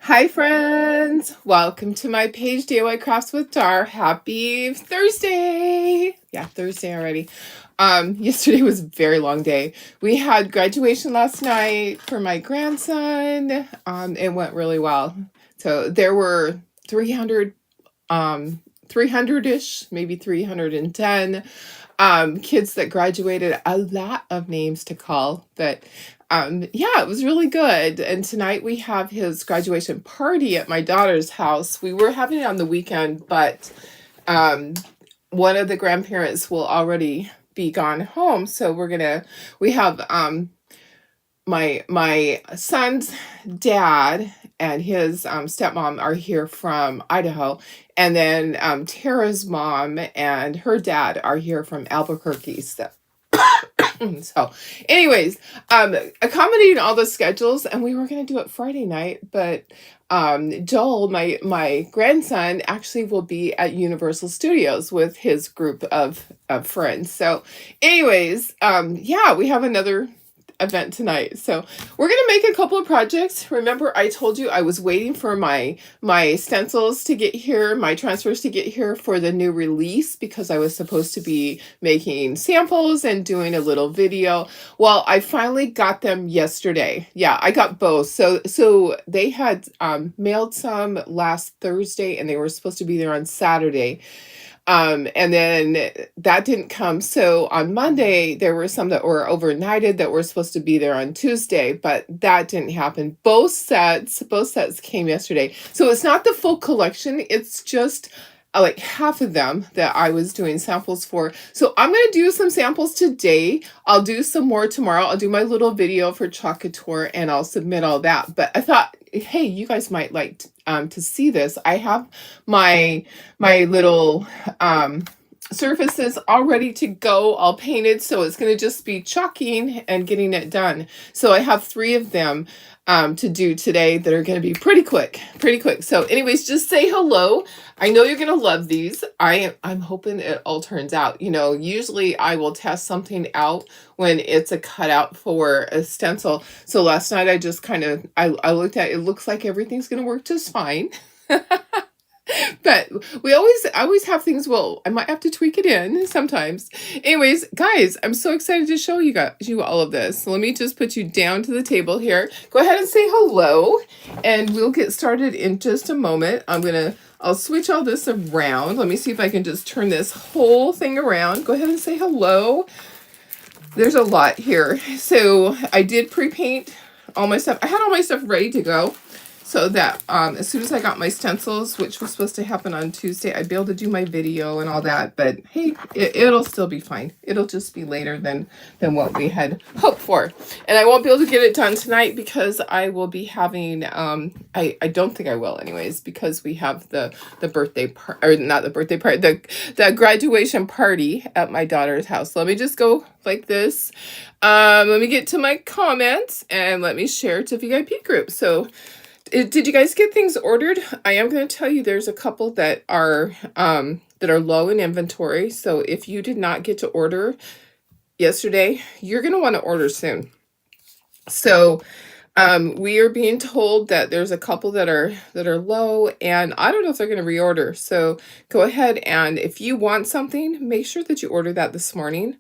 Hi friends, welcome to my page DIY Crafts with Dar. Happy Thursday. Yeah, Thursday already. Yesterday was a very long day. We had graduation last night for my grandson. It went really well. So there were 300-ish, maybe 310 kids that graduated. A lot of names to call, but yeah, it was really good. And tonight we have his graduation party at my daughter's house. We were having it on the weekend, but one of the grandparents will already be gone home, so we have my son's dad and his stepmom are here from Idaho, and then Tara's mom and her dad are here from Albuquerque. So anyways, accommodating all the schedules, and we were going to do it Friday night, but Joel, my grandson, actually will be at Universal Studios with his group of friends. So anyways, yeah, we have another event tonight. So we're going to make a couple of projects. Remember, I told you I was waiting for my stencils to get here, my transfers to get here for the new release, because I was supposed to be making samples and doing a little video. Well, I finally got them yesterday. Yeah, I got both. So they had mailed some last Thursday and they were supposed to be there on Saturday. And then that didn't come. So on Monday, there were some that were overnighted that were supposed to be there on Tuesday, but that didn't happen. Both sets came yesterday. So it's not the full collection. It's just like half of them that I was doing samples for. So I'm going to do some samples today. I'll do some more tomorrow. I'll do my little video for Chocolate Tour and I'll submit all that. But I thought, hey, you guys might like to see this. I have my little surfaces all ready to go, all painted, so it's going to just be chalking and getting it done. So I have 3 of them to do today that are going to be pretty quick. So anyways, just say hello. I know you're going to love these. I'm hoping it all turns out. You know, usually I will test something out when it's a cutout for a stencil. So last night I just I looked at it. It looks like everything's going to work just fine. But I always have things, well, I might have to tweak it in sometimes. Anyways, guys, I'm so excited to show you all of this. So let me just put you down to the table here. Go ahead and say hello, and we'll get started in just a moment. I'll switch all this around. Let me see if I can just turn this whole thing around. Go ahead and say hello. There's a lot here. So I did pre-paint all my stuff. I had all my stuff ready to go, so that as soon as I got my stencils, which was supposed to happen on Tuesday, I'd be able to do my video and all that. But hey, it'll still be fine. It'll just be later than what we had hoped for. And I won't be able to get it done tonight because I will be having, I don't think I will anyways, because we have the birthday party, or not the birthday party, the graduation party at my daughter's house. Let me just go like this. Let me get to my comments and let me share to VIP group. So, did you guys get things ordered? I am going to tell you there's a couple that are low in inventory. So if you did not get to order yesterday, you're going to want to order soon. So we are being told that there's a couple that are low, and I don't know if they're going to reorder. So go ahead, and if you want something, make sure that you order that this morning.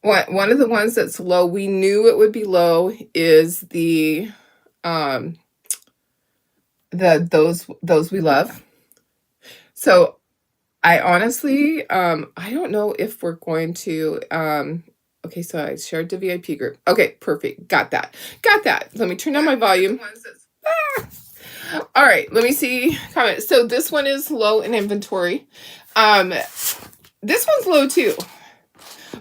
One of the ones that's low, we knew it would be low, is the those we love. So I honestly, I don't know if we're going to, okay, so I shared the VIP group. Okay, perfect. Got that. Let me turn down my volume. All right, let me see comments. So this one is low in inventory. This one's low too.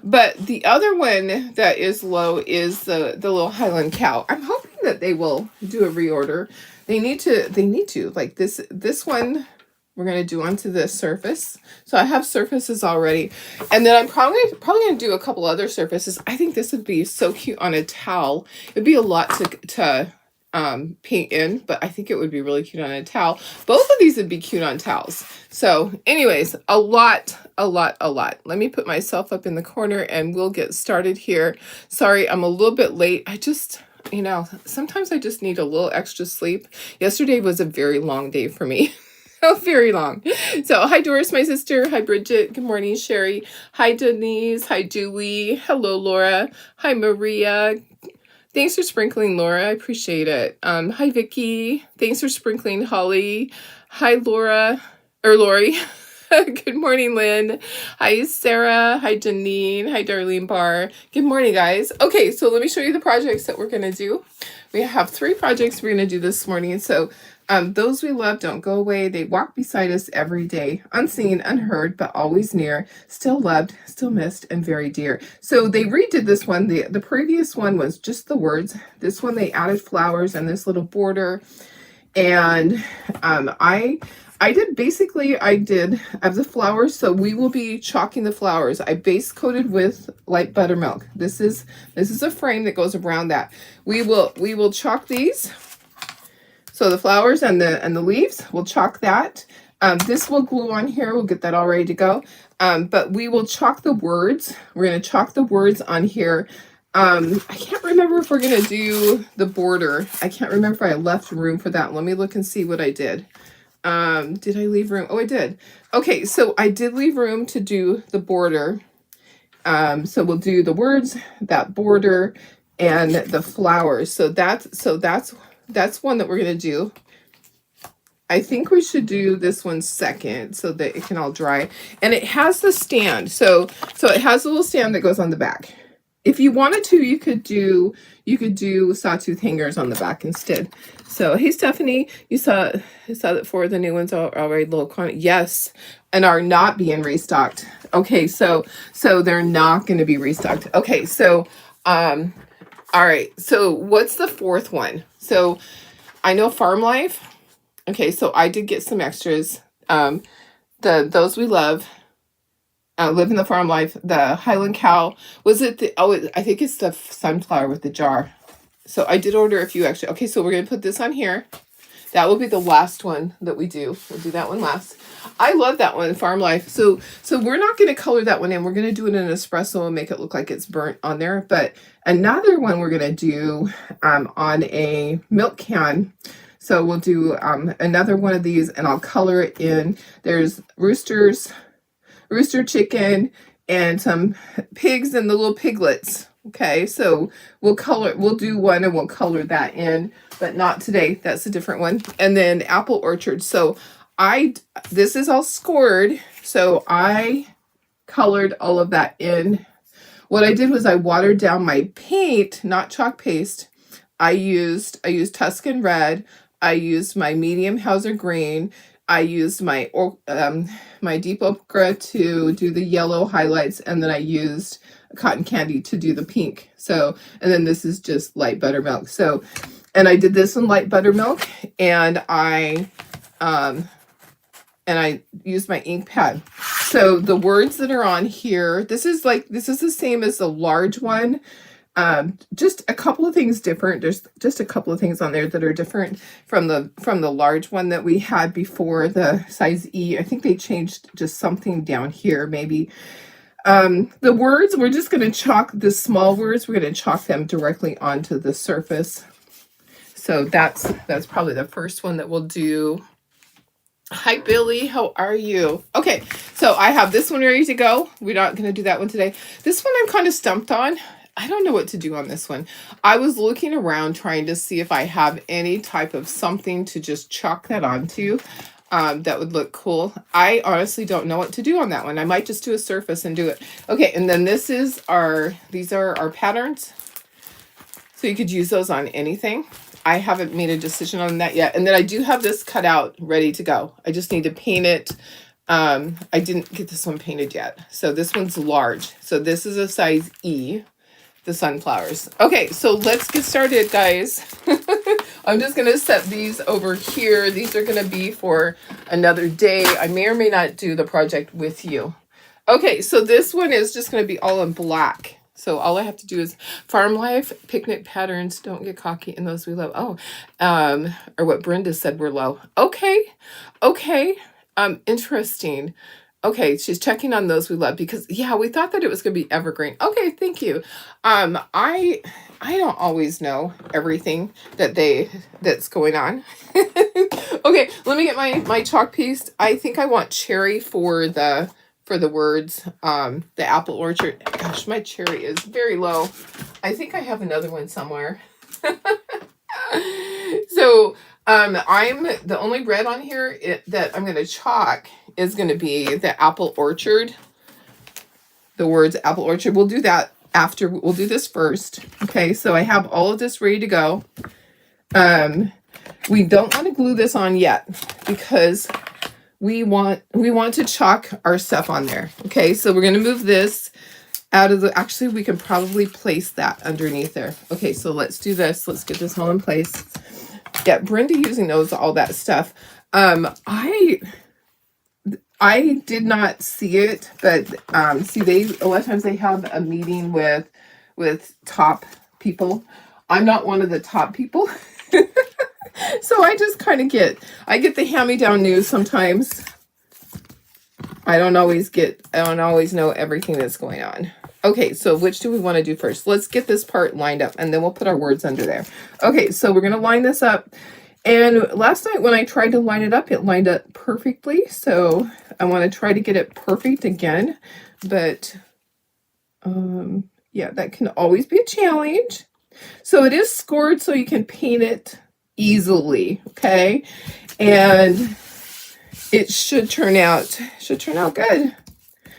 But the other one that is low is the little Highland cow. I'm hoping that they will do a reorder. They need to, like this one we're going to do onto the surface. So I have surfaces already. And then I'm probably going to do a couple other surfaces. I think this would be so cute on a towel. It'd be a lot to paint in, but I think it would be really cute on a towel. Both of these would be cute on towels. So anyways, a lot. Let me put myself up in the corner and we'll get started here. Sorry, I'm a little bit late. you know, sometimes I just need a little extra sleep. Yesterday was a very long day for me. Very long. So, hi Doris, my sister. Hi Bridget. Good morning, Sherry. Hi Denise. Hi Julie. Hello, Laura. Hi Maria. Thanks for sprinkling, Laura. I appreciate it. Hi Vicky. Thanks for sprinkling, Holly. Hi Laura or Lori. Good morning, Lynn. Hi, Sarah. Hi, Janine. Hi, Darlene Barr. Good morning, guys. Okay, so let me show you the projects that we're going to do. We have 3 projects we're going to do this morning. So those we love don't go away. They walk beside us every day, unseen, unheard, but always near, still loved, still missed, and very dear. So they redid this one. The previous one was just the words. This one they added flowers and this little border. And I did of the flowers, so we will be chalking the flowers. I base coated with light buttermilk. This is a frame that goes around that. We will chalk these. So the flowers and the leaves, we'll chalk that. This will glue on here. We'll get that all ready to go. But we will chalk the words. We're going to chalk the words on here. I can't remember if we're going to do the border. I can't remember if I left room for that. Let me look and see what I did. Did I leave room? Oh, I did. Okay, so I did leave room to do the border. So we'll do the words, that border, and the flowers. So that's one that we're gonna do. I think we should do this one second so that it can all dry. And it has the stand. So it has a little stand that goes on the back. If you wanted to, you could do sawtooth hangers on the back instead. So, hey, Stephanie, you saw that 4 of the new ones are already low quantity. Yes, and are not being restocked. Okay, so they're not going to be restocked. Okay, so, all right. So what's the 4th one? So I know Farm Life. Okay, so I did get some extras. Those we love. Live in the Farm Life, the Highland Cow. Was it the, I think it's the sunflower with the jar. So I did order a few extra. Okay, so we're going to put this on here. That will be the last one that we do. We'll do that one last. I love that one, Farm Life. So we're not going to color that one in. We're going to do it in an espresso and make it look like it's burnt on there. But another one we're going to do on a milk can. So we'll do another one of these and I'll color it in. There's rooster chicken, and some pigs and the little piglets. Okay, so we'll do one and we'll color that in, but not today. That's a different one. And then apple orchard. So this is all scored. So I colored all of that in. What I did was I watered down my paint, not chalk paste. I used Tuscan red. I used my medium Hauser green. I used my deep ochre to do the yellow highlights, and then I used cotton candy to do the pink. So, and then this is just light buttermilk. So, and I did this in light buttermilk, and I used my ink pad. So the words that are on here, this is the same as the large one. Just a couple of things different. There's just a couple of things on there that are different from the large one that we had before, the size E. I think they changed just something down here, maybe. The words, we're just going to chalk the small words. We're going to chalk them directly onto the surface. So that's probably the first one that we'll do. Hi, Billy. How are you? Okay, so I have this one ready to go. We're not going to do that one today. This one I'm kind of stumped on. I don't know what to do on this one. I was looking around trying to see if I have any type of something to just chalk that onto that would look cool. I honestly don't know what to do on that one. I might just do a surface and do it. Okay, and then these are our patterns. So you could use those on anything. I haven't made a decision on that yet. And then I do have this cut out ready to go. I just need to paint it. I didn't get this one painted yet. So this one's large. So this is a size E. The sunflowers. Okay, so let's get started, guys. I'm just going to set these over here. These are going to be for another day. I may or may not do the project with you. Okay, so this one is just going to be all in black. So all I have to do is Farm Life, picnic patterns, don't get cocky, and those we love. Oh, or what Brenda said were low. Okay, interesting. Okay, she's checking on those we love because, yeah, we thought that it was going to be evergreen. Okay, thank you. I I don't always know everything that's going on. Okay, let me get my chalk piece. I think I want cherry for the words. The apple orchard. Gosh, my cherry is very low. I think I have another one somewhere. So I'm the only red on here that I'm going to chalk is going to be the apple orchard. The words apple orchard. We'll do that after. We'll do this first. Okay, so I have all of this ready to go. We don't want to glue this on yet because we want to chalk our stuff on there. Okay, so we're going to move this out of the, actually we can probably place that underneath there. Okay, so let's do this. Let's get this all in place. Yeah, Brenda usually knows all that stuff. I did not see it, but see, a lot of times they have a meeting with top people. I'm not one of the top people. So I just kind of get the hand-me-down news sometimes. I don't always know everything that's going on. Okay, so which do we want to do first? Let's get this part lined up, and then we'll put our words under there. Okay, so we're going to line this up. And last night when I tried to line it lined up perfectly. So I want to try to get it perfect again. But yeah, that can always be a challenge. So it is scored so you can paint it easily, okay? And it should turn out good.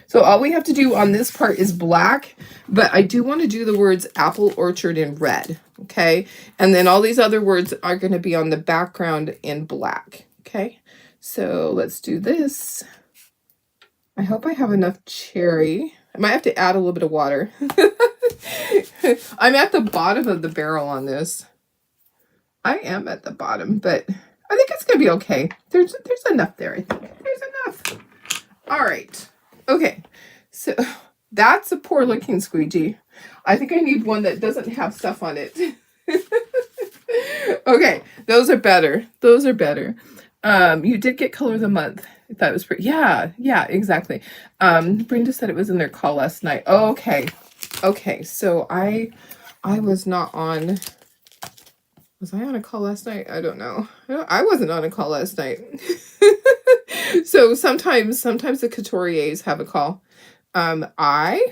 So all we have to do on this part is black, but I do want to do the words apple orchard in red, okay? And then all these other words are going to be on the background in black, okay? So let's do this. I hope I have enough cherry. I might have to add a little bit of water. I'm at the bottom of the barrel on this. I am at the bottom, but I think it's going to be okay. There's enough there, I think. There's enough. All right. Okay. So that's a poor looking squeegee. I think I need one that doesn't have stuff on it. Okay. Those are better. Those are better. You did get color of the month. I thought it was pretty. Yeah, exactly. Brenda said it was in their call last night. Oh, okay. Okay. So I was not on. Was I on a call last night? I don't know. I wasn't on a call last night. So sometimes the couturiers have a call. I've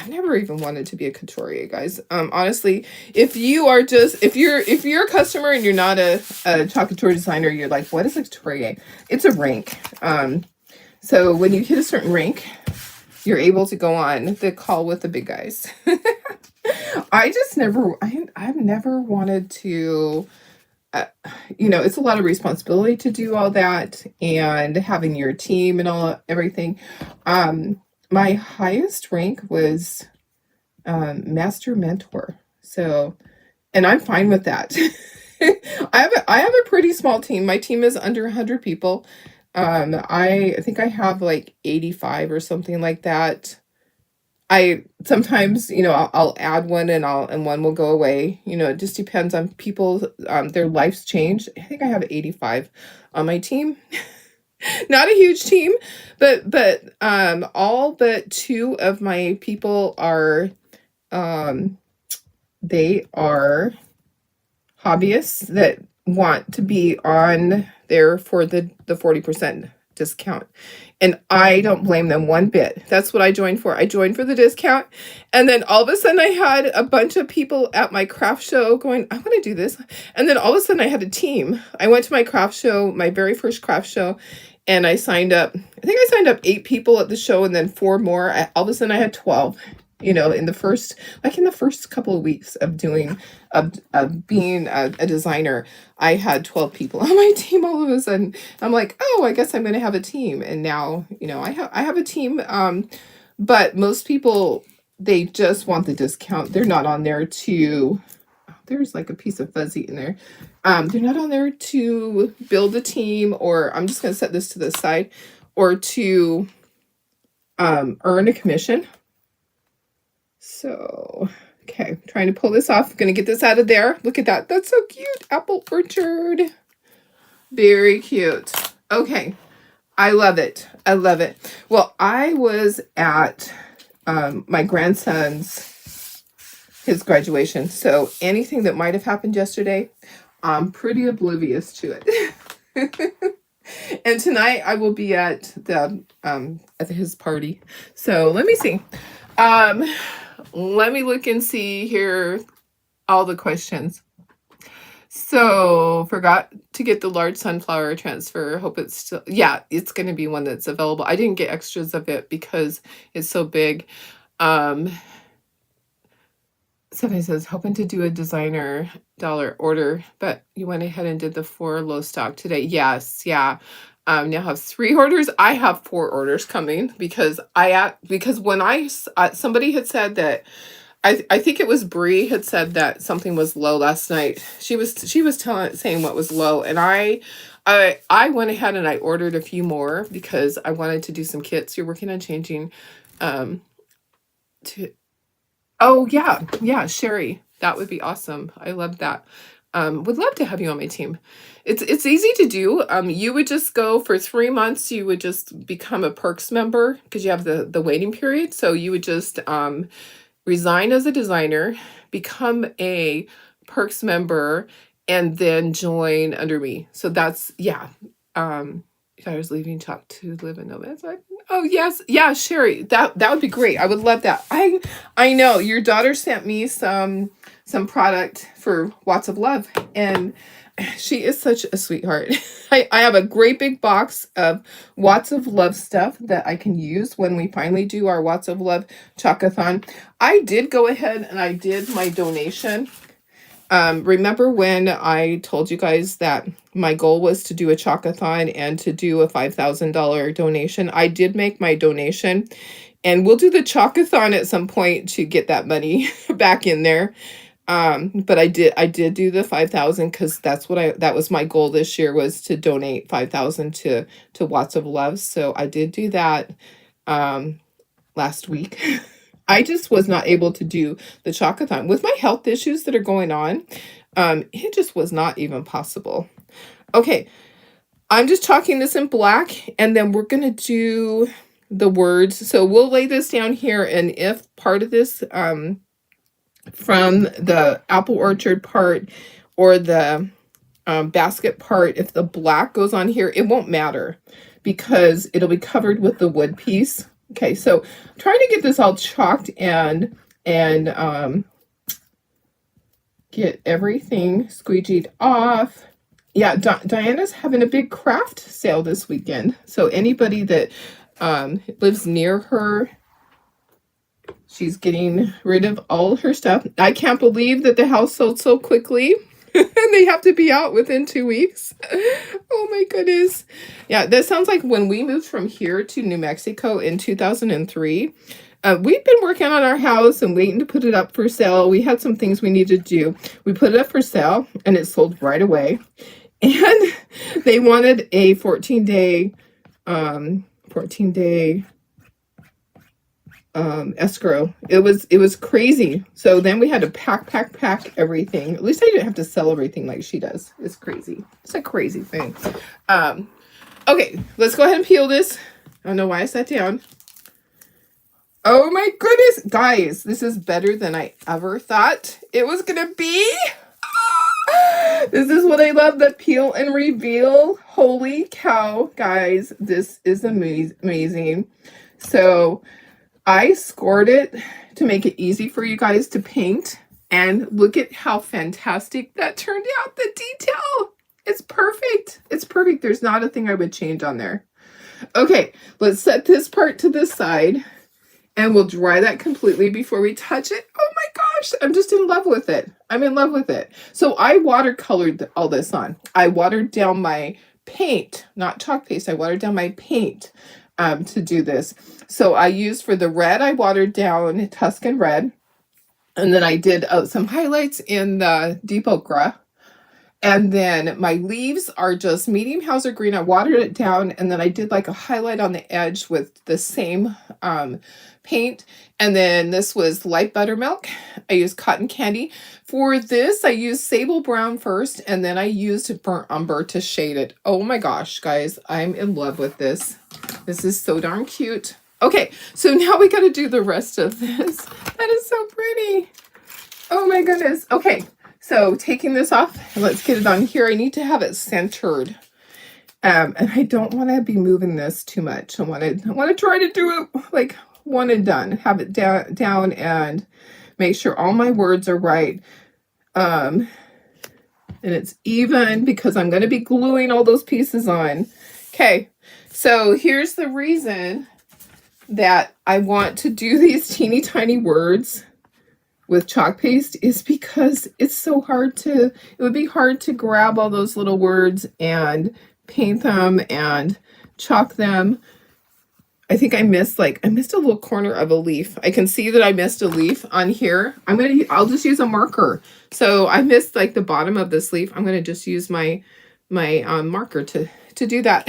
never even wanted to be a couturier, guys. Honestly, if you're a customer and you're not a chalk couture designer, you're like, what is a couturier? It's a rank. So when you hit a certain rank, you're able to go on the call with the big guys. I've never wanted to, it's a lot of responsibility to do all that and having your team and everything. My highest rank was master mentor. So, and I'm fine with that. I have a pretty small team. My team is under 100 people. I think I have like 85 or something like that. I sometimes, I'll add one and one will go away. It just depends on people, their lives change. I think I have 85 on my team. Not a huge team, but all but 2 of my people are, they are hobbyists that want to be on there for the 40% discount. And I don't blame them one bit. That's what I joined for. I joined for the discount. And then all of a sudden I had a bunch of people at my craft show going, I want to do this. And then all of a sudden I had a team. I went to my craft show, my very first craft show, and I signed up. I think I signed up 8 people at the show and then 4 more. All of a sudden I had 12. In the first couple of weeks of being a designer, I had 12 people on my team all of a sudden. I'm like, oh, I guess I'm going to have a team. And now, I have a team. But most people, they just want the discount. They're not on there to, there's like a piece of fuzzy in there. They're not on there to build a team, or I'm just going to set this to the side, or to earn a commission. So, okay, trying to pull this off. Going to get this out of there. Look at that. That's so cute. Apple orchard. Very cute. Okay. I love it. I love it. Well, I was at my grandson's his graduation. So anything that might have happened yesterday, I'm pretty oblivious to it. And tonight I will be at his party. So let me see. Let me look and see here all the questions. So forgot to get the large sunflower transfer. Hope it's still, yeah, it's going to be one that's available. I didn't get extras of it because it's so big. Somebody says, hoping to do a designer dollar order, but you went ahead and did the 4 low stock today. Yes, yeah. Now have 3 orders. I have 4 orders coming because when somebody had said that, I think it was Bree had said that something was low last night. She was saying what was low, and I went ahead and I ordered a few more because I wanted to do some kits. You're working on changing to. Oh, yeah, Sherry. That would be awesome. I love that. Would love to have you on my team. It's easy to do. You would just go for 3 months. You would just become a Perks member because you have the waiting period. So you would just resign as a designer, become a Perks member, and then join under me. So that's, yeah. If I was leaving Chalk to live in Nomads. Oh, yes. Yeah, Sherry. That would be great. I would love that. I know your daughter sent me some product for Watts of Love, and she is such a sweetheart. I have a great big box of Watts of Love stuff that I can use when we finally do our Watts of Love Chalkathon. I did go ahead and I did my donation. Remember when I told you guys that my goal was to do a Chalkathon and to do a $5,000 donation? I did make my donation, and we'll do the Chalkathon at some point to get that money back in there. But I did do the 5,000 because that was my goal this year, was to donate 5,000 to Watts of Love. So I did do that last week. I just was not able to do the Chalkathon with my health issues that are going on. It just was not even possible. Okay, I'm just chalking this in black, and then we're gonna do the words. So we'll lay this down here, and if part of this from the apple orchard part or the basket part, if the black goes on here, it won't matter because it'll be covered with the wood piece. Okay, so I'm trying to get this all chalked and get everything squeegeed off. Yeah, Diana's having a big craft sale this weekend. So anybody that lives near her, she's getting rid of all her stuff. I can't believe that the house sold so quickly. And they have to be out within 2 weeks. Oh my goodness. Yeah, that sounds like when we moved from here to New Mexico in 2003. We've been working on our house and waiting to put it up for sale. We had some things we needed to do. We put it up for sale and it sold right away. And they wanted a 14-day escrow. It was crazy. So then we had to pack everything. At least I didn't have to sell everything like she does. It's crazy. It's a crazy thing. Okay, let's go ahead and peel this. I don't know why I sat down. Oh my goodness, guys, this is better than I ever thought it was gonna be. This is what I love, the peel and reveal. Holy cow, guys, this is amazing. So I scored it to make it easy for you guys to paint. And look at how fantastic that turned out. The detail. It's perfect. It's perfect. There's not a thing I would change on there. Okay, let's set this part to the side. And we'll dry that completely before we touch it. Oh my gosh, I'm just in love with it. I'm in love with it. So I watercolored all this on. I watered down my paint, not chalk paste. I watered down my paint to do this. So I used for the red, I watered down Tuscan red. And then I did some highlights in the deep ochre. And then my leaves are just medium Hauser green. I watered it down, and then I did like a highlight on the edge with the same paint. And then this was light buttermilk. I used cotton candy. For this, I used sable brown first, and then I used burnt umber to shade it. Oh my gosh, guys, I'm in love with this. This is so darn cute. Okay, so now we got to do the rest of this. That is so pretty. Oh my goodness. Okay, so taking this off, let's get it on here. I need to have it centered. And I don't want to be moving this too much. I want to try to do it like one and done. Have it down and make sure all my words are right. And it's even because I'm going to be gluing all those pieces on. Okay, so here's the reason that I want to do these teeny tiny words with chalk paste is because it's so hard to, it would be hard to grab all those little words and paint them and chalk them. I think I missed a little corner of a leaf. I can see that I missed a leaf on here. I'll just use a marker. So I missed like the bottom of this leaf. I'm going to just use my marker to do that.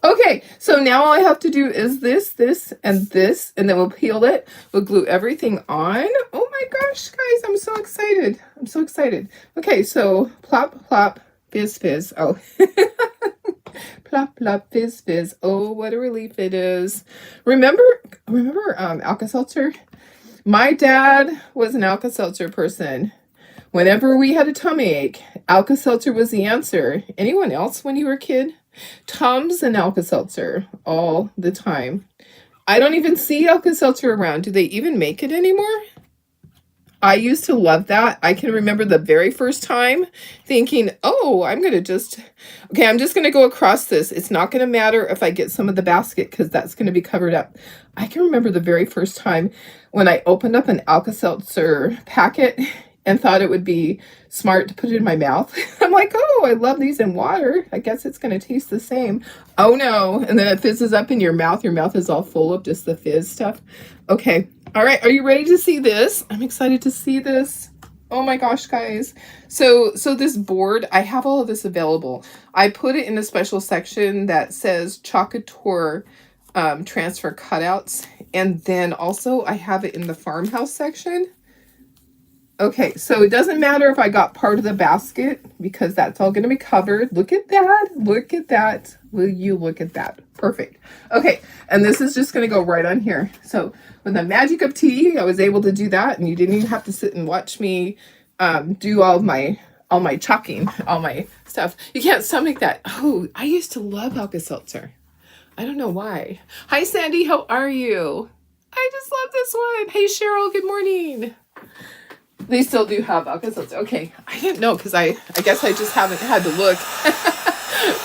Okay, so now all I have to do is this, and then we'll peel it. We'll glue everything on. Oh my gosh, guys, I'm so excited. I'm so excited. Okay, so plop, plop, fizz, fizz. Oh, plop, plop, fizz, fizz. Oh, what a relief it is. Remember Alka-Seltzer? My dad was an Alka-Seltzer person. Whenever we had a tummy ache, Alka-Seltzer was the answer. Anyone else when you were a kid? Tums and Alka-Seltzer all the time. I don't even see Alka-Seltzer around. Do they even make it anymore? I used to love that. I can remember the very first time thinking, oh, I'm just going to go across this. It's not going to matter if I get some of the basket because that's going to be covered up. I can remember the very first time when I opened up an Alka-Seltzer packet and thought it would be smart to put it in my mouth. I'm like, oh, I love these in water. I guess it's going to taste the same. Oh no. And then it fizzes up in your mouth. Your mouth is all full of just the fizz stuff. Okay. All right. Are you ready to see this? I'm excited to see this. Oh my gosh, guys. So this board, I have all of this available. I put it in a special section that says Chocateur transfer cutouts. And then also I have it in the farmhouse section. Okay, so it doesn't matter if I got part of the basket because that's all going to be covered. Look at that. Look at that. Will you look at that? Perfect. Okay, and this is just going to go right on here. So with the magic of tea, I was able to do that, and you didn't even have to sit and watch me do all my chalking, all my stuff. You can't stomach that. Oh, I used to love Alka-Seltzer. I don't know why. Hi, Sandy. How are you? I just love this one. Hey, Cheryl. Good morning. They still do have Alka-Seltzer. Okay, I didn't know because I guess I just haven't had to look.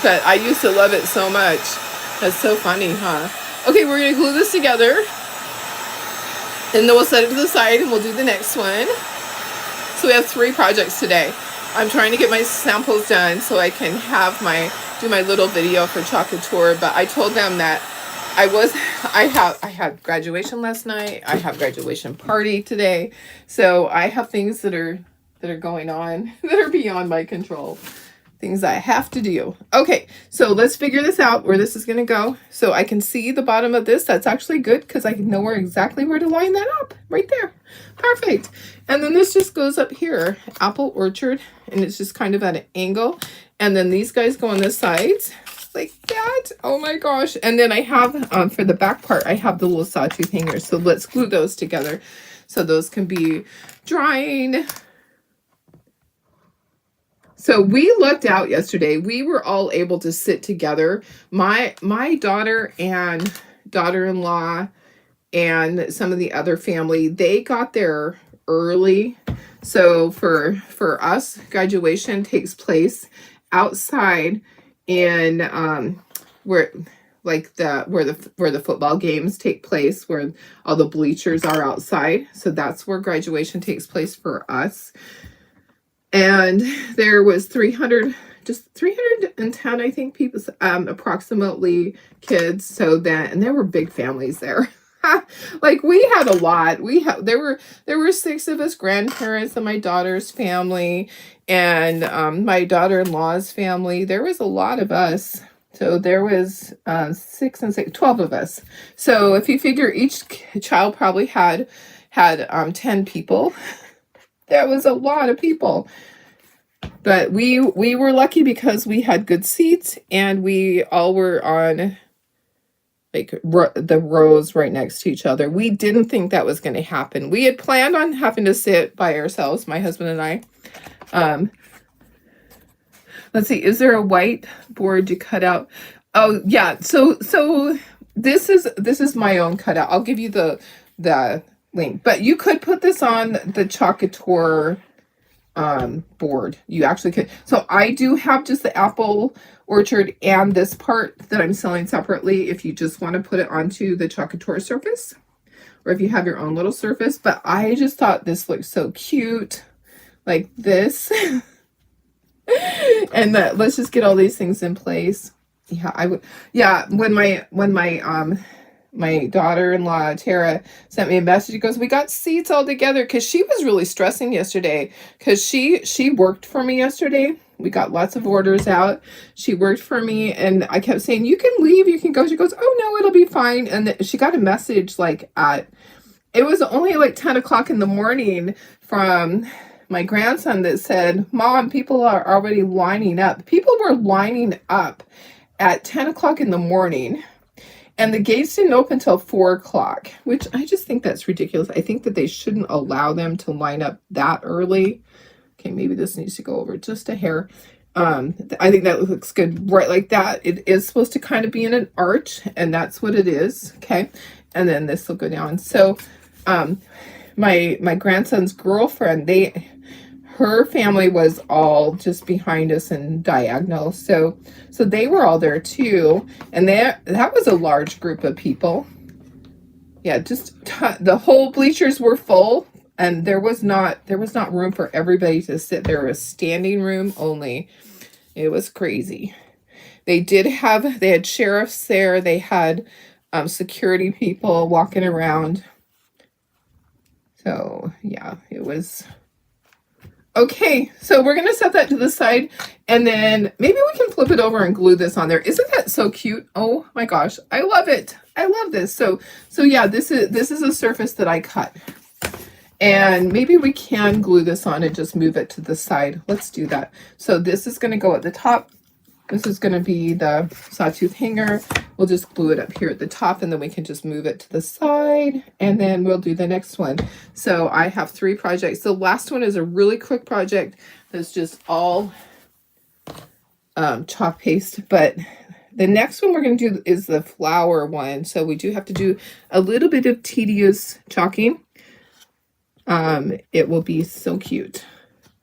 But I used to love it so much. That's so funny, huh? Okay, we're going to glue this together. And then we'll set it to the side and we'll do the next one. So we have 3 projects today. I'm trying to get my samples done so I can do my little video for Chocateur. But I told them that I had graduation last night. I have graduation party today. So I have things that are going on that are beyond my control. Things I have to do. Okay, so let's figure this out where this is going to go. So I can see the bottom of this. That's actually good because I know exactly where to line that up. Right there. Perfect. And then this just goes up here. Apple Orchard. And it's just kind of at an angle. And then these guys go on the sides. Like that. Oh my gosh. And then I have for the back part I have the little sawtooth hangers, so let's glue those together so those can be drying. So we lucked out yesterday. We were all able to sit together. My daughter and daughter-in-law and some of the other family, they got there early. So for us, graduation takes place outside in where the football games take place, where all the bleachers are outside. So that's where graduation takes place for us. And there was 310, I think, people, approximately kids. So that, and there were big families there. Like we had a lot. There were 6 of us grandparents and my daughter's family and my daughter-in-law's family. There was a lot of us. So there was 6 and 6, 12 of us. So if you figure each child probably had 10 people, that was a lot of people. But we were lucky because we had good seats and we all were on like the rows right next to each other. We didn't think that was going to happen. We had planned on having to sit by ourselves, my husband and I. Let's see, is there a white board to cut out? Oh yeah, so this is my own cutout. I'll give you the link, but you could put this on the Chocator board. You actually could. So I do have just the apple orchard and this part that I'm selling separately if you just want to put it onto the Chocator surface, or if you have your own little surface. But I just thought this looked so cute like this. And let's just get all these things in place. Yeah, I would. Yeah, when my daughter-in-law Tara sent me a message, she goes, "We got seats all together," because she was really stressing yesterday, because she worked for me yesterday. We got lots of orders out. She worked for me, and I kept saying, "You can leave, you can go." She goes, "Oh no, it'll be fine." And she got a message like it was only like 10 o'clock in the morning from my grandson that said, "Mom, people are already lining up." People were lining up at 10 o'clock in the morning, and the gates didn't open until 4 o'clock, which I just think that's ridiculous. I think that they shouldn't allow them to line up that early. Okay, maybe this needs to go over just a hair. I think that looks good right like that. It is supposed to kind of be in an arch, and that's what it is. Okay, and then this will go down. So my grandson's girlfriend, her family was all just behind us and diagonal. So they were all there too. And that was a large group of people. Yeah, just the whole bleachers were full, and there was not room for everybody to sit. There was standing room only. It was crazy. They had sheriffs there. They had security people walking around. So yeah, it was okay. So we're going to set that to the side, and then maybe we can flip it over and glue this on there. Isn't that so cute? Oh my gosh, I love it. I love this. So yeah, this is a surface that I cut, and maybe we can glue this on and just move it to the side. Let's do that. So this is going to go at the top. This is going to be the sawtooth hanger. We'll just glue it up here at the top, and then we can just move it to the side, and then we'll do the next one. So I have 3 projects. The last one is a really quick project that's just all chalk paste, but the next one we're going to do is the flower one. So we do have to do a little bit of tedious chalking. It will be so cute.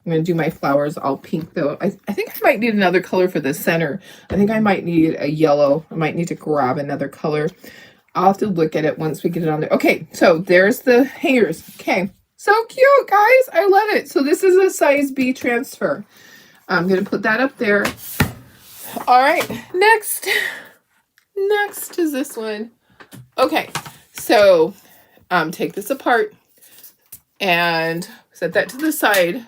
I'm going to do my flowers all pink though. I think I might need another color for the center. I think I might need a yellow. I might need to grab another color. I'll have to look at it once we get it on there. Okay, so there's the hangers. Okay, so cute, guys. I love it. So this is a size B transfer. I'm going to put that up there. All right, next is this one. Okay, so take this apart and set that to the side.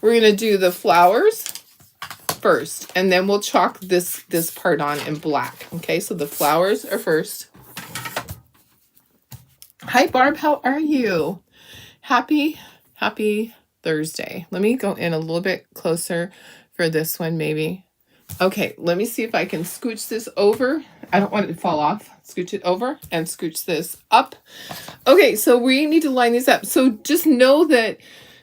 We're going to do the flowers first, and then we'll chalk this part on in black. Okay, so the flowers are first. Hi, Barb. How are you? Happy Thursday. Let me go in a little bit closer for this one, maybe. Okay, let me see if I can scooch this over. I don't want it to fall off. Scooch it over and scooch this up. Okay, so we need to line these up. So just know that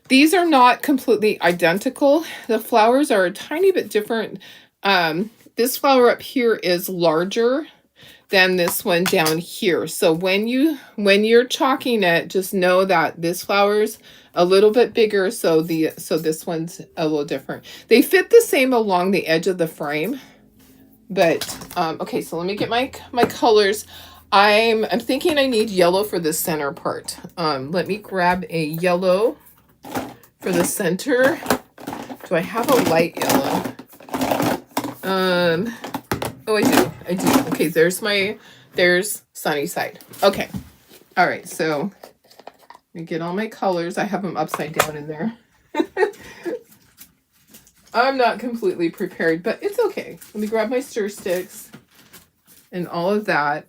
these are not completely identical. The flowers are a tiny bit different. This flower up here is larger than this one down here. So when you're chalking it, just know that this flower's a little bit bigger, so this one's a little different. They fit the same along the edge of the frame, but okay, so let me get my colors. I'm thinking I need yellow for the center part. Let me grab a yellow for the center. Do I have a light yellow? Oh, I do. Okay, there's sunny side. Okay. All right, so let me get all my colors. I have them upside down in there. I'm not completely prepared, but it's okay. Let me grab my stir sticks and all of that.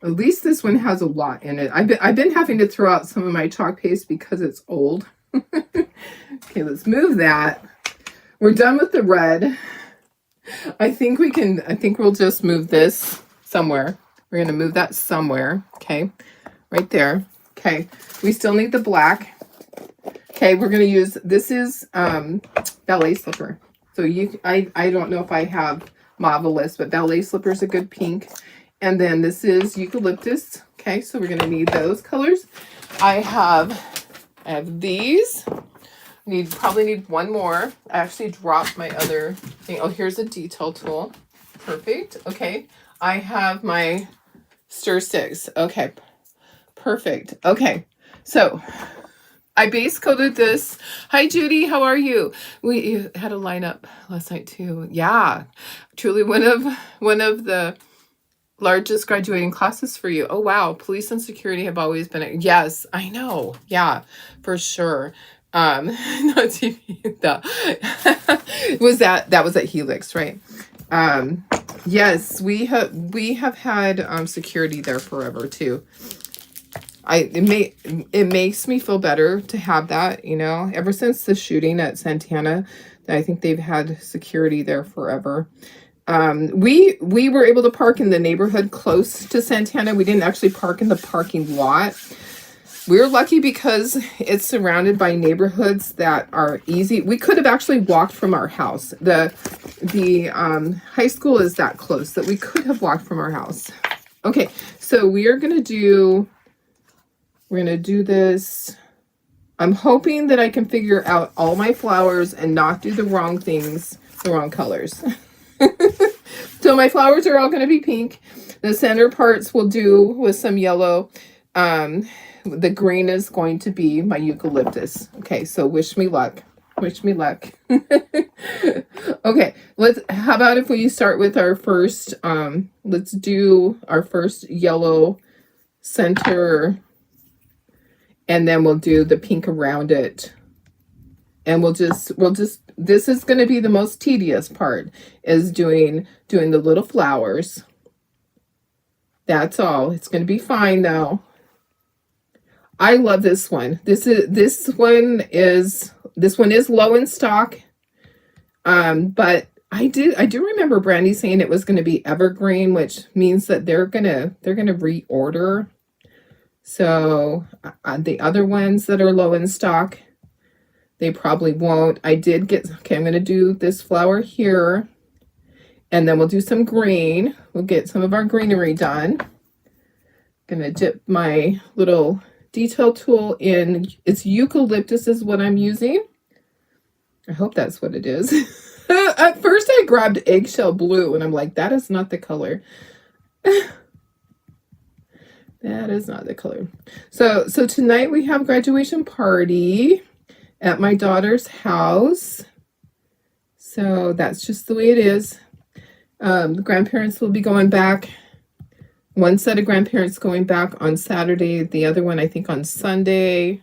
At least this one has a lot in it. I've been having to throw out some of my chalk paste because it's old. Okay, let's move that. We're done with the red. I think we'll just move this somewhere. We're going to move that somewhere. Okay. Right there. Okay. We still need the black. Okay. We're going to use, this is ballet slipper. So I don't know if I have Marvelous, but ballet slipper is a good pink. And then this is eucalyptus. Okay. So we're going to need those colors. I have these. Probably need one more. I actually dropped my other thing. Oh, here's a detail tool. Perfect. Okay. I have my stir sticks. Okay. Perfect. Okay. So I base coated this. Hi, Judy. How are you? We had a lineup last night too. Yeah. Truly one of the largest graduating classes for you. Oh, wow. Police and security have always been. Yes, I know. Yeah, for sure. Not TV. That was at Helix, right? Yes, we have had security there forever too. It makes me feel better to have that, you know, ever since the shooting at Santana. I think they've had security there forever. We were able to park in the neighborhood close to Santana. We didn't actually park in the parking lot. We're lucky because it's surrounded by neighborhoods that are easy. We could have actually walked from our house. The high school is that close that we could have walked from our house. Okay, so we're gonna do this. I'm hoping that I can figure out all my flowers and not do the wrong things, the wrong colors. So my flowers are all gonna be pink. The center parts will do with some yellow. The green is going to be my eucalyptus. Okay, so wish me luck. Wish me luck. Okay, how about if we start with our first, let's do our first yellow center, and then we'll do the pink around it. And we'll just, this is going to be the most tedious part, is doing the little flowers. That's all. It's going to be fine though. I love this one. This one is low in stock. But I do remember Brandy saying it was going to be evergreen, which means that they're gonna reorder. So the other ones that are low in stock, they probably won't. Okay, I'm going to do this flower here, and then we'll do some green. We'll get some of our greenery done. Going to dip my little detail tool in. It's eucalyptus is what I'm using. I hope that's what it is. At first I grabbed eggshell blue and I'm like, that is not the color. That is not the color. So tonight we have graduation party at my daughter's house. So that's just the way it is. The grandparents will be going back. One set of grandparents going back on Saturday. The other one, I think, on Sunday.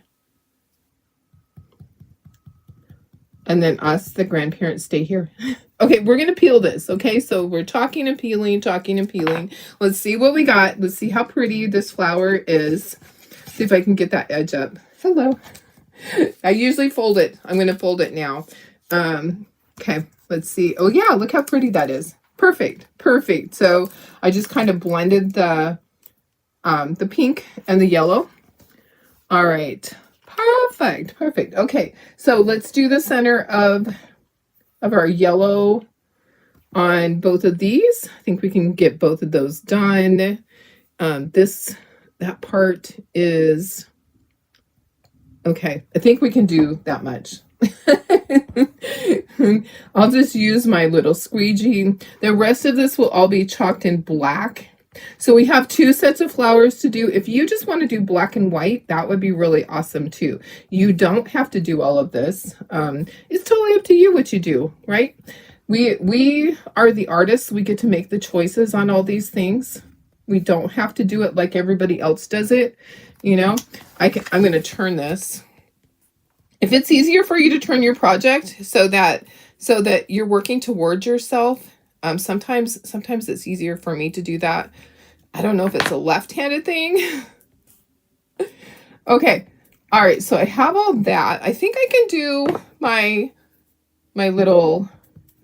And then us, the grandparents, stay here. Okay, we're going to peel this. Okay, so we're talking and peeling. Let's see what we got. Let's see how pretty this flower is. See if I can get that edge up. Hello. I usually fold it. I'm going to fold it now. Okay, let's see. Oh, yeah, look how pretty that is. Perfect. So I just kind of blended the pink and the yellow. All right. Perfect. Okay. So let's do the center of our yellow on both of these. I think we can get both of those done. That part is okay. I think we can do that much. I'll just use my little squeegee. The rest of this will all be chalked in black. So we have 2 sets of flowers to do. If you just want to do black and white, that would be really awesome too. You don't have to do all of this. It's totally up to you what you do, right? We are the artists. We get to make the choices on all these things. We don't have to do it like everybody else does it. You know, I'm going to turn this. If it's easier for you to turn your project so that you're working towards yourself, sometimes it's easier for me to do that. I don't know if it's a left-handed thing. Okay. All right. So I have all that. I think I can do my little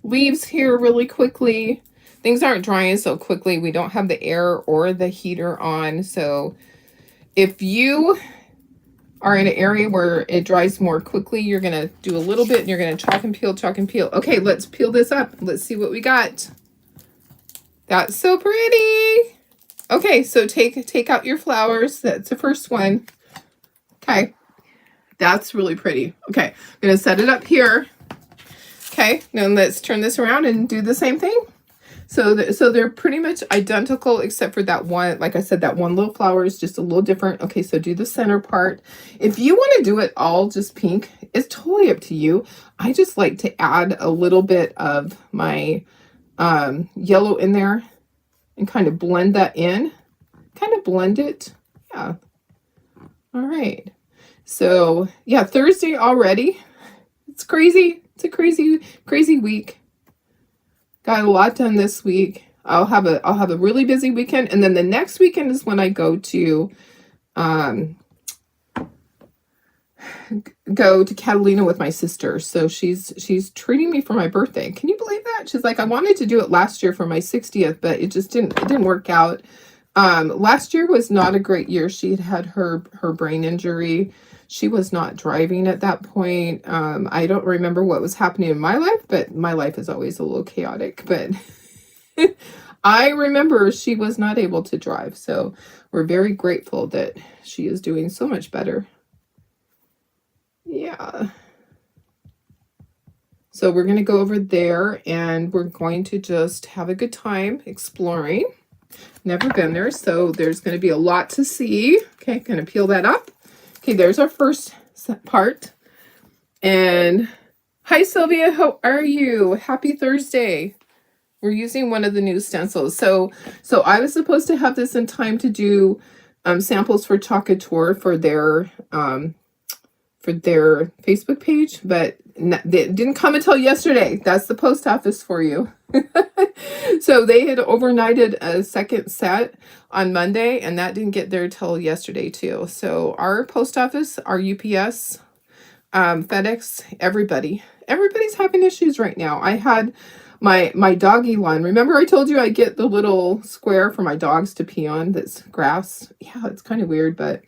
leaves here really quickly. I things aren't drying so quickly. We don't have the air or the heater on. So if you are in an area where it dries more quickly, you're going to do a little bit and you're going to chalk and peel, chalk and peel. Okay, let's peel this up. Let's see what we got. That's so pretty. Okay, so take out your flowers. That's the first one. Okay, that's really pretty. Okay, I'm going to set it up here. Okay, now let's turn this around and do the same thing. So they're pretty much identical except for that one, like I said, that one little flower is just a little different. Okay, so do the center part. If you want to do it all just pink, it's totally up to you. I just like to add a little bit of my yellow in there and kind of blend that in. Kind of blend it. Yeah. All right. So yeah, Thursday already. It's crazy. It's a crazy, crazy week. Got a lot done this week. I'll have a really busy weekend, and then the next weekend is when I go to Catalina with my sister. So she's treating me for my birthday. Can you believe that? She's like, I wanted to do it last year for my 60th, but it just didn't work out. Last year was not a great year. She had her brain injury. She was not driving at that point. I don't remember what was happening in my life, but my life is always a little chaotic. But I remember she was not able to drive. So we're very grateful that she is doing so much better. Yeah. So we're going to go over there and we're going to just have a good time exploring. Never been there, so there's going to be a lot to see. Okay, going to peel that up. Okay, there's our first part. And hi, Sylvia. How are you? Happy Thursday. We're using one of the new stencils. So I was supposed to have this in time to do samples for Orchard Encore for their Facebook page, but it didn't come until yesterday. That's the post office for you. So they had overnighted a second set on Monday, and that didn't get there till yesterday too. So our post office, our UPS, FedEx, everybody's having issues right now. I had my doggy lawn. Remember I told you I get the little square for my dogs to pee on that's grass? Yeah, it's kind of weird, but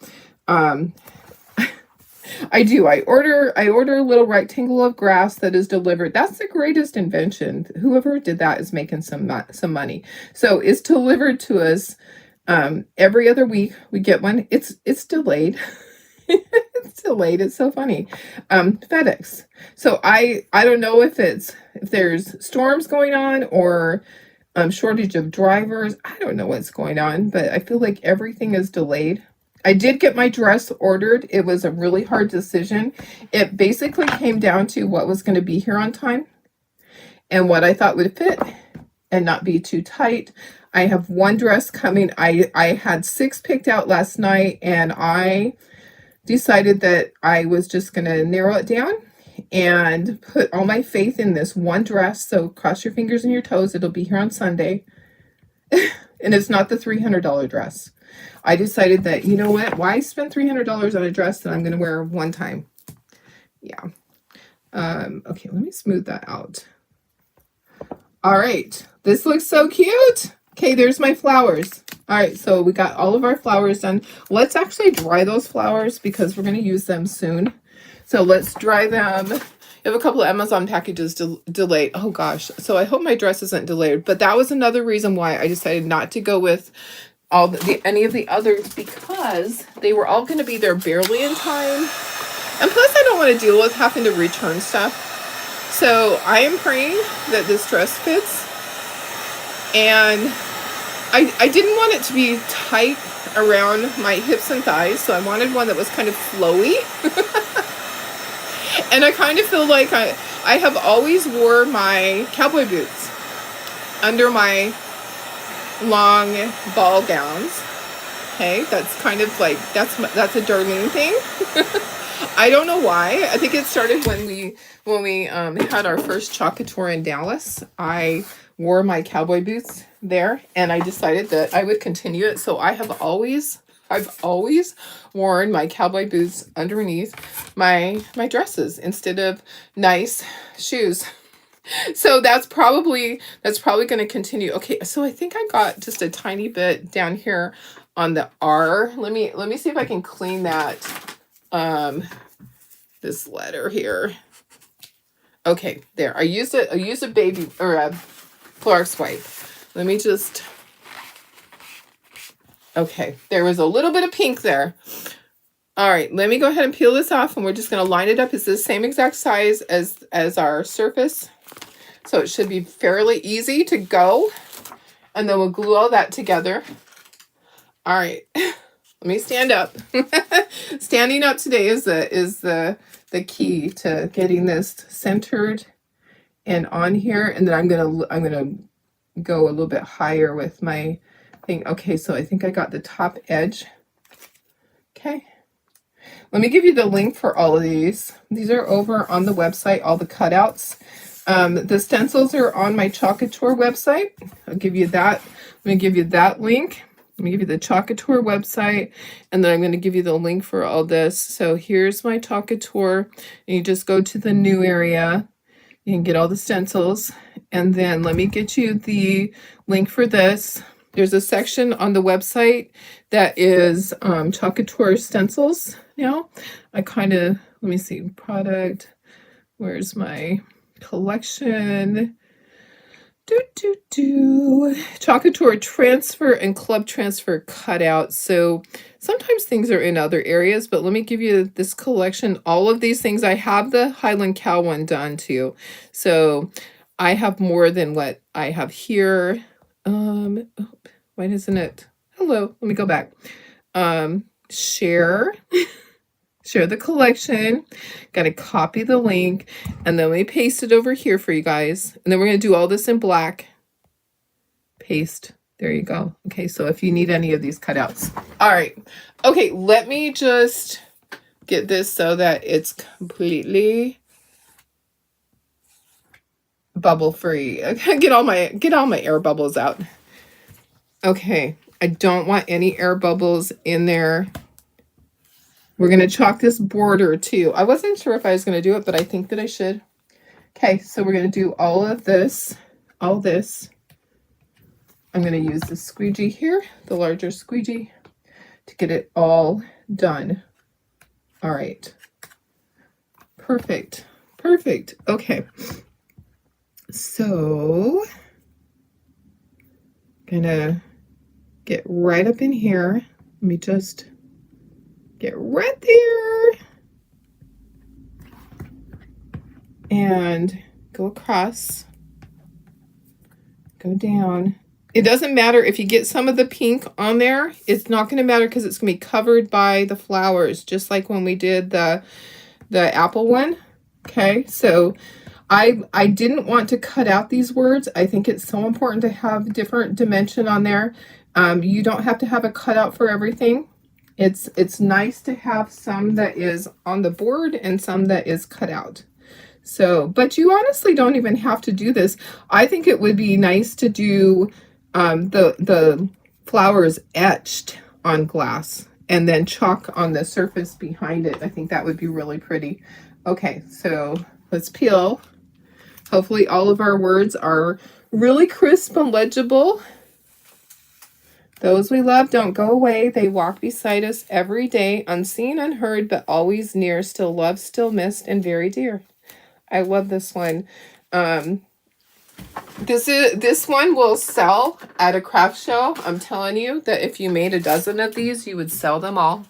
I do. I order a little rectangle of grass that is delivered. That's the greatest invention. Whoever did that is making some money. So it's delivered to us every other week. We get one. It's delayed. It's delayed. It's so funny. FedEx. So I don't know if there's storms going on or shortage of drivers. I don't know what's going on, but I feel like everything is delayed. I did get my dress ordered. It was a really hard decision. It basically came down to what was going to be here on time and what I thought would fit and not be too tight. I have one dress coming. I had 6 picked out last night, and I decided that I was just going to narrow it down and put all my faith in this one dress. So cross your fingers and your toes. It'll be here on Sunday. And it's not the $300 dress. I decided that, you know what? Why spend $300 on a dress that I'm going to wear one time? Yeah. Okay, let me smooth that out. All right. This looks so cute. Okay, there's my flowers. All right, so we got all of our flowers done. Let's actually dry those flowers because we're going to use them soon. So let's dry them. I have a couple of Amazon packages delayed. Oh gosh. So I hope my dress isn't delayed, but that was another reason why I decided not to go with any of the others, because they were all going to be there barely in time. And plus I don't want to deal with having to return stuff. So I am praying that this dress fits. And I didn't want it to be tight around my hips and thighs. So I wanted one that was kind of flowy. And I kind of feel like I have always wore my cowboy boots under my long ball gowns. Okay, that's kind of like, that's a Darlene thing. I don't know why. I think it started when we had our first Orchard Encore in Dallas. I wore my cowboy boots there, and I decided that I would continue it. So I've always worn my cowboy boots underneath my dresses instead of nice shoes. So that's probably going to continue. Okay, so I think I got just a tiny bit down here on the R. Let me see if I can clean that this letter here. Okay, there. I used a baby or a Clorox wipe. Let me just. Okay, there was a little bit of pink there. All right, let me go ahead and peel this off, and we're just going to line it up. It's the same exact size as our surface, so it should be fairly easy to go. And then we'll glue all that together. All right, let me stand up. Standing up today is the key to getting this centered and on here. And then I'm gonna go a little bit higher with my thing. Okay, so I think I got the top edge. Okay. Let me give you the link for all of these. These are over on the website, all the cutouts. The stencils are on my Chalk Couture website. I'll give you that. I'm going to give you that link. Let me give you the Chalk Couture website, and then I'm going to give you the link for all this. So here's my Chalk Couture, and you just go to the new area. You can get all the stencils, and then let me get you the link for this. There's a section on the website that is Chalk Couture stencils. Now, let me see, product, where's my collection? Chalk Couture transfer and club transfer cutout. So sometimes things are in other areas, but let me give you this collection. All of these things, I have the Highland Cow one done too. So I have more than what I have here. Why isn't it? Hello, let me go back. Share the collection. Got to copy the link, and then we paste it over here for you guys. And then we're going to do all this in black. Paste. There you go. Okay, so if you need any of these cutouts. All right. Okay, let me just get this so that it's completely bubble free. Okay, get all my air bubbles out. Okay, I don't want any air bubbles in there. We're going to chalk this border too. I wasn't sure if I was going to do it, but I think that I should. Okay, so we're going to do all of this, all this. I'm going to use the squeegee here, the larger squeegee, to get it all done. All right. Perfect. Perfect. Okay. So, gonna get right up in here. Let me just get right there and go across, go down. It doesn't matter if you get some of the pink on there. It's not going to matter because it's going to be covered by the flowers, just like when we did the apple one. Okay, so I didn't want to cut out these words. I think it's so important to have different dimension on there. You don't have to have a cutout for everything. It's nice to have some that is on the board and some that is cut out. So, but you honestly don't even have to do this. I think it would be nice to do the flowers etched on glass and then chalk on the surface behind it. I think that would be really pretty. Okay, so let's peel. Hopefully all of our words are really crisp and legible. Those we love don't go away. They walk beside us every day, unseen, unheard, but always near, still loved, still missed, and very dear. I love this one. This one will sell at a craft show. I'm telling you that if you made a dozen of these, you would sell them all.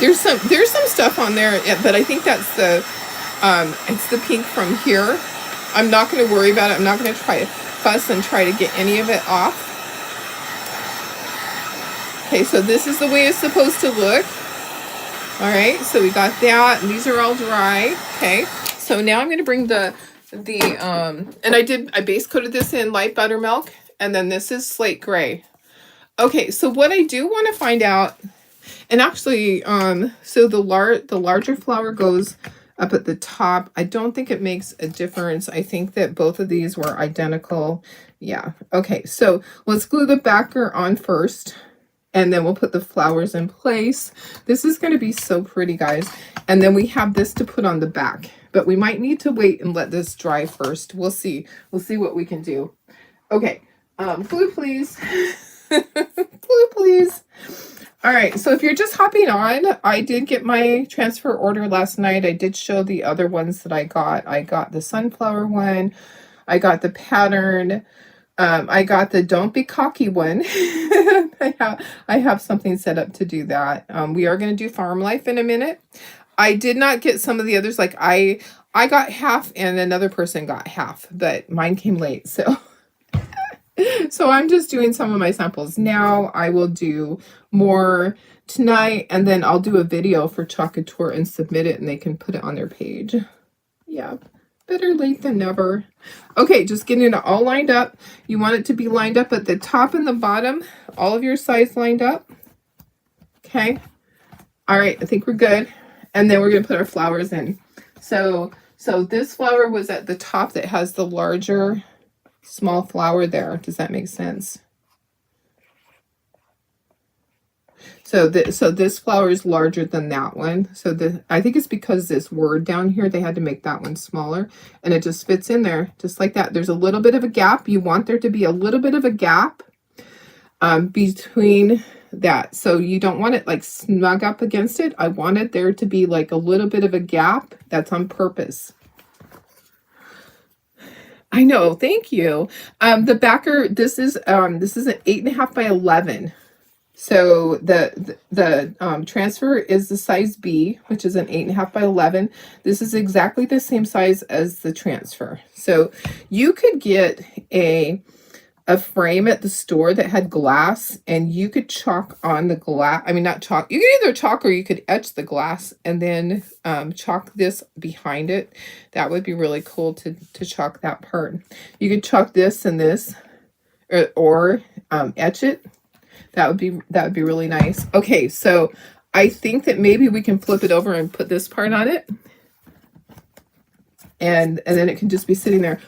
There's some stuff on there, but I think that's it's the pink from here. I'm not going to worry about it. I'm not going to try to fuss and try to get any of it off. Okay, so this is the way it's supposed to look. All right, so we got that, and these are all dry. Okay, so now I'm going to bring and I base coated this in light buttermilk, and then this is slate gray. Okay, so what I do want to find out, and actually, so the larger flower goes up at the top. I don't think it makes a difference. I think that both of these were identical. Yeah. Okay, so let's glue the backer on first. And then we'll put the flowers in place. This is going to be so pretty, guys. And then we have this to put on the back. But we might need to wait and let this dry first. We'll see. We'll see what we can do. Okay. Glue, please. Glue, please. All right. So if you're just hopping on, I did get my transfer order last night. I did show the other ones that I got. I got the sunflower one. I got the pattern. I got the don't be cocky one. I have something set up to do that. We are going to do farm life in a minute. I did not get some of the others. Like I got half and another person got half, but mine came late. So, so I'm just doing some of my samples now. I will do more tonight, and then I'll do a video for Orchard Encore and submit it, and they can put it on their page. Yeah. Better late than never. Okay, just getting it all lined up. You want it to be lined up at the top and the bottom. All of your sides lined up. Okay. All right, I think we're good. And then we're going to put our flowers in. So this flower was at the top that has the larger, small flower there. Does that make sense? So this flower is larger than that one. So I think it's because this word down here, they had to make that one smaller, and it just fits in there just like that. There's a little bit of a gap. You want there to be a little bit of a gap between that. So you don't want it like snug up against it. I wanted there to be like a little bit of a gap. That's on purpose. I know. Thank you. The backer, this is an 8.5 by 11. So the transfer is the size B, which is an 8.5 by 11. This is exactly the same size as the transfer. So you could get a frame at the store that had glass, and you could chalk on the glass. I mean, not chalk. You could either chalk or you could etch the glass and then chalk this behind it. That would be really cool to chalk that part. You could chalk this and this, or etch it. That would be really nice. Okay, so I think that maybe we can flip it over and put this part on it. And then it can just be sitting there.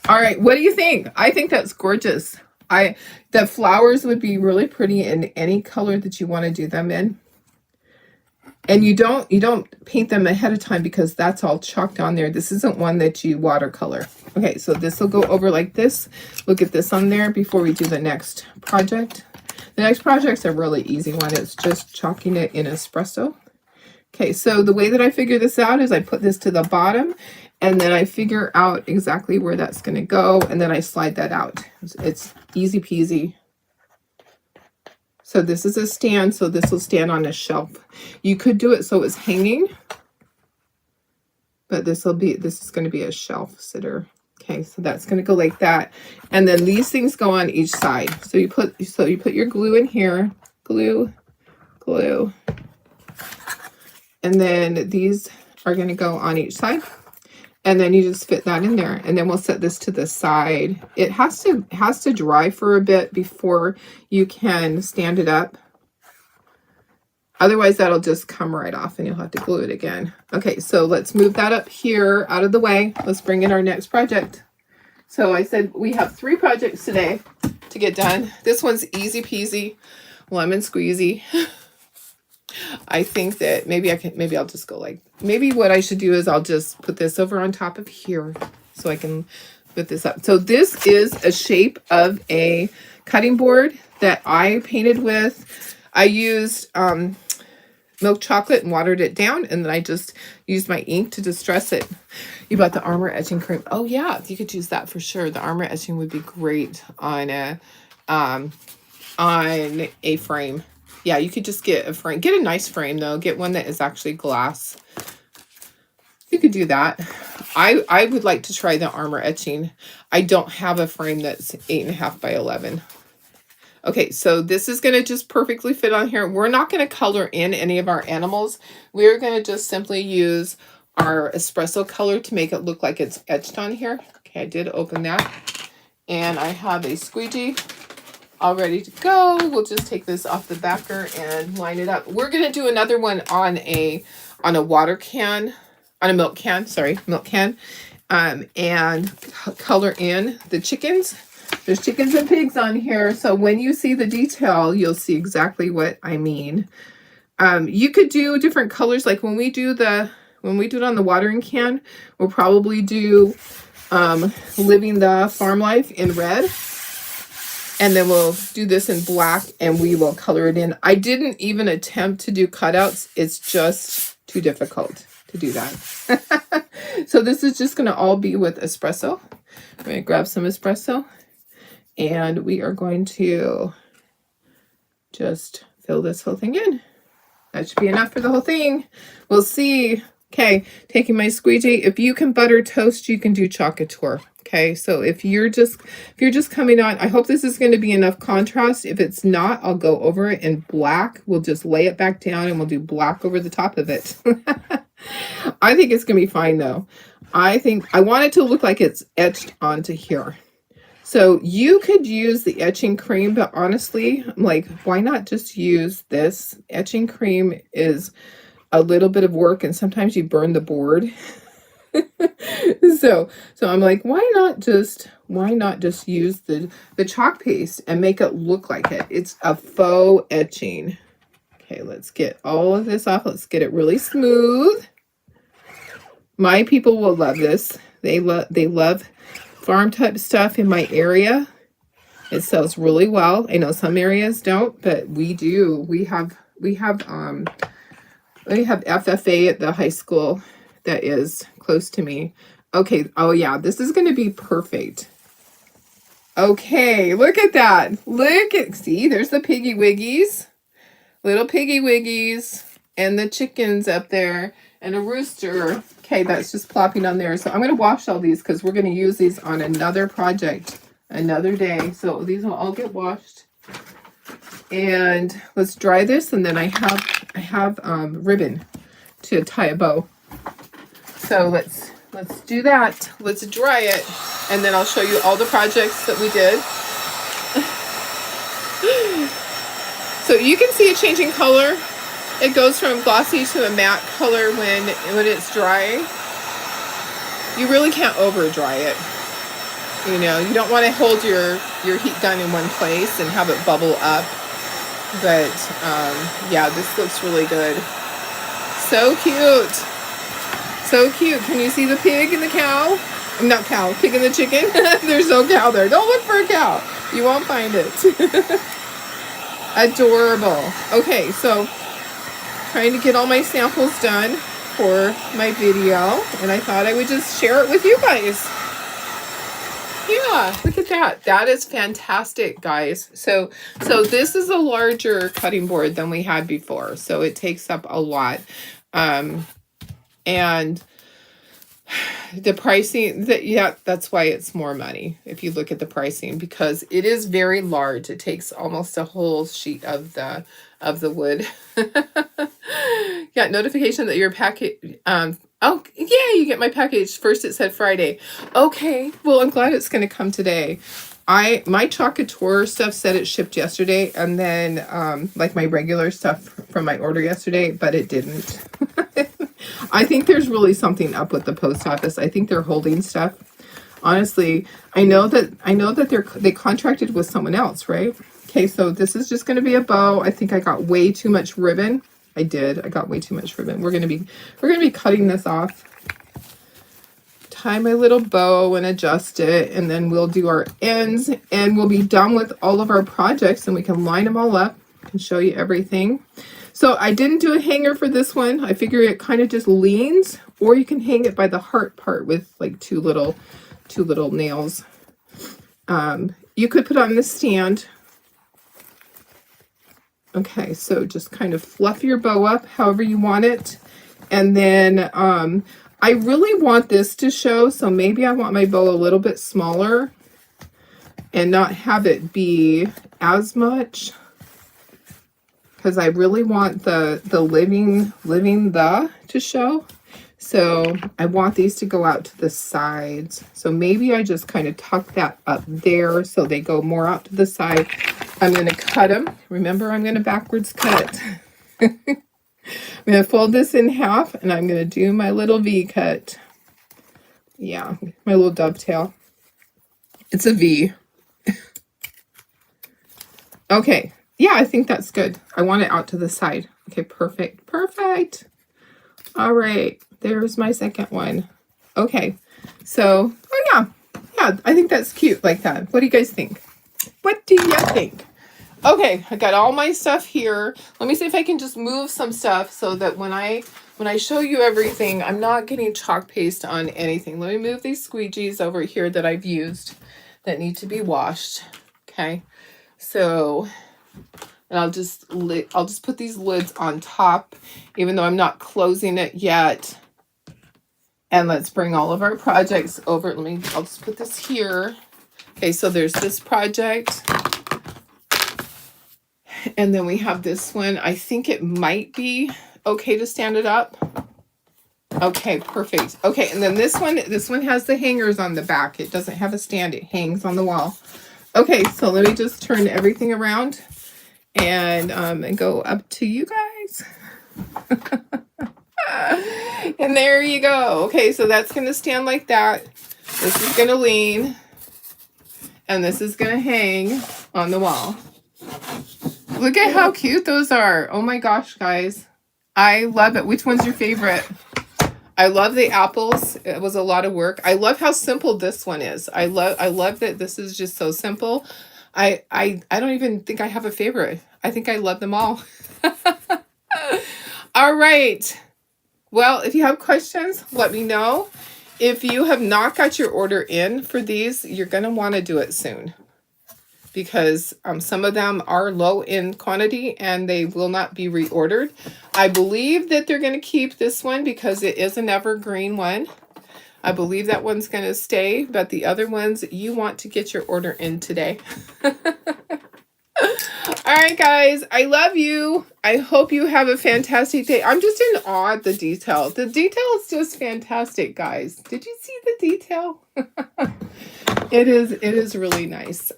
All right, what do you think? I think that's gorgeous. The flowers would be really pretty in any color that you want to do them in. And you don't paint them ahead of time because that's all chalked on there. This isn't one that you watercolor. Okay, so this will go over like this. We'll get this on there before we do the next project. The next project's a really easy one. It's just chalking it in espresso. Okay, so the way that I figure this out is I put this to the bottom, and then I figure out exactly where that's going to go, and then I slide that out. It's easy peasy. So this is a stand, so this will stand on a shelf. You could do it so it's hanging, but this is going to be a shelf sitter. Okay, so that's going to go like that. And then these things go on each side. So you put your glue in here, glue. And then these are going to go on each side. And then you just fit that in there. And then we'll set this to the side. It has to dry for a bit before you can stand it up. Otherwise, that'll just come right off and you'll have to glue it again. Okay, so let's move that up here out of the way. Let's bring in our next project. So I said we have 3 projects today to get done. This one's easy peasy, lemon squeezy. I think that maybe I'll just go like, maybe what I should do is I'll just put this over on top of here so I can put this up. So this is a shape of a cutting board that I painted with. I used milk chocolate and watered it down, and then I just used my ink to distress it. You bought the armor etching cream. Oh yeah, you could use that for sure. The armor etching would be great on a frame. Yeah, you could just get a frame. Get a nice frame though. Get one that is actually glass. You could do that. I would like to try the armor etching. I don't have a frame that's 8.5 by 11. Okay, so this is going to just perfectly fit on here. We're not going to color in any of our animals. We're going to just simply use our espresso color to make it look like it's etched on here. Okay, I did open that. And I have a squeegee all ready to go. We'll just take this off the backer and line it up. We're going to do another one on a water can, on a milk can, and color in the chickens. There's chickens and pigs on here. So when you see the detail, you'll see exactly what I mean. You could do different colors. Like when we do it on the watering can, we'll probably do Living the Farm Life in red. And then we'll do this in black and we will color it in. I didn't even attempt to do cutouts. It's just too difficult to do that. So this is just going to all be with espresso. I'm going to grab some espresso. And we are going to just fill this whole thing in. That should be enough for the whole thing. We'll see. Okay, taking my squeegee. If you can butter toast, you can do chocolate. Okay, so if you're just coming on, I hope this is going to be enough contrast. If it's not, I'll go over it in black. We'll just lay it back down and we'll do black over the top of it. I think it's going to be fine though. I want it to look like it's etched onto here. So you could use the etching cream, but honestly, I'm like, why not just use this? Etching cream is a little bit of work and sometimes you burn the board. so I'm like, why not just use the chalk paste and make it look like it? It's a faux etching. Okay, let's get all of this off. Let's get it really smooth. My people will love this. They love farm type stuff in my area. It sells really well. I know some areas don't, but we do. We have FFA at the high school that is close to me. Okay. Oh yeah, this is going to be perfect. Okay, look at that. See, there's the piggy wiggies, little piggy wiggies, and the chickens up there, and a rooster. Okay, that's just plopping on there. So I'm going to wash all these because we're going to use these on another project another day. So these will all get washed. And let's dry this, and then I have ribbon to tie a bow. So let's do that. Let's dry it, and then I'll show you all the projects that we did. So you can see it changing color. It goes from glossy to a matte color when it's dry. You really can't over dry it. You know, you don't want to hold your heat gun in one place and have it bubble up. But yeah, this looks really good. So cute. So cute. Can you see the pig and the cow? Not cow, pig and the chicken. There's no cow there. Don't look for a cow. You won't find it. Adorable. Okay, so trying to get all my samples done for my video, and I thought I would just share it with you guys. Yeah, look at that. That is fantastic, guys. So this is a larger cutting board than we had before, so it takes up a lot. And the pricing, that's why it's more money if you look at the pricing, because it is very large. It takes almost a whole sheet of the wood. Got notification that your package, oh yeah, you get my package. First it said Friday. Okay, well I'm glad it's going to come today. My chocolate stuff said it shipped yesterday, and then like my regular stuff from my order yesterday, but it didn't. I think there's really something up with the post office. I think they're holding stuff. Honestly, I know that they contracted with someone else, right? Okay, so this is just going to be a bow. I think I got way too much ribbon. I got way too much ribbon. We're going to be cutting this off. Tie my little bow and adjust it, and then we'll do our ends, and we'll be done with all of our projects, and we can line them all up and show you everything. So I didn't do a hanger for this one. I figure it kind of just leans, or you can hang it by the heart part with like two little nails. You could put on the stand. Okay, so just kind of fluff your bow up however you want it. And then I really want this to show, so maybe I want my bow a little bit smaller and not have it be as much, because I really want the living to show. So I want these to go out to the sides. So maybe I just kind of tuck that up there so they go more out to the side. I'm going to cut them. Remember, I'm going to backwards cut. I'm going to fold this in half, and I'm going to do my little V cut. Yeah, my little dovetail. It's a V. Okay. Yeah, I think that's good. I want it out to the side. Okay, perfect. Perfect. All right. There's my second one. Okay. So, oh yeah. Yeah, I think that's cute like that. What do you guys think? What do you think? Okay, I got all my stuff here. Let me see if I can just move some stuff so that when I show you everything, I'm not getting chalk paste on anything. Let me move these squeegees over here that I've used that need to be washed. Okay. So, and I'll just put these lids on top even though I'm not closing it yet. And let's bring all of our projects over. I'll just put this here. Okay, so there's this project. And then we have this one. I think it might be okay to stand it up. Okay, perfect. Okay, and then this one has the hangers on the back. It doesn't have a stand. It hangs on the wall. Okay, so let me just turn everything around and go up to you guys. And there you go. Okay, so that's going to stand like that. This is going to lean. And this is going to hang on the wall. Look at how cute those are. Oh my gosh, guys. I love it. Which one's your favorite? I love the apples. It was a lot of work. I love how simple this one is. I love that this is just so simple. I don't even think I have a favorite. I think I love them all. All right. Well, if you have questions, let me know. If you have not got your order in for these, you're going to want to do it soon. Because some of them are low in quantity and they will not be reordered. I believe that they're going to keep this one because it is an evergreen one. I believe that one's going to stay, but the other ones, you want to get your order in today. All right, guys, I love you. I hope you have a fantastic day. I'm just in awe at the detail. The detail is just fantastic, guys. Did you see the detail? It is really nice.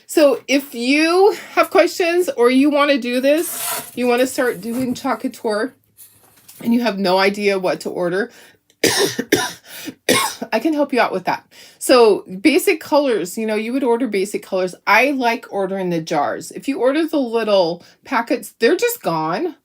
So if you have questions or you want to do this, you want to start doing chalk couture and you have no idea what to order, I can help you out with that. So basic colors, you would order basic colors. I like ordering the jars. If you order the little packets, they're just gone.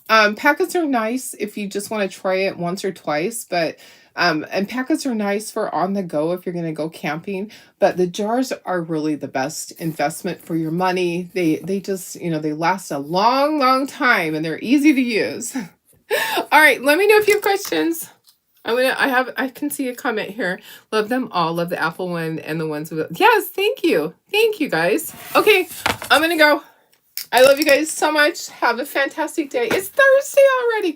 Packets are nice if you just want to try it once or twice, but and packets are nice for on the go if you're going to go camping, but the jars are really the best investment for your money. They just, they last a long, long time and they're easy to use. All right, let me know if you have questions. I can see a comment here. Love them all. Love the apple one and the ones with, yes, thank you. Thank you, guys. Okay, I'm going to go. I love you guys so much. Have a fantastic day. It's Thursday already.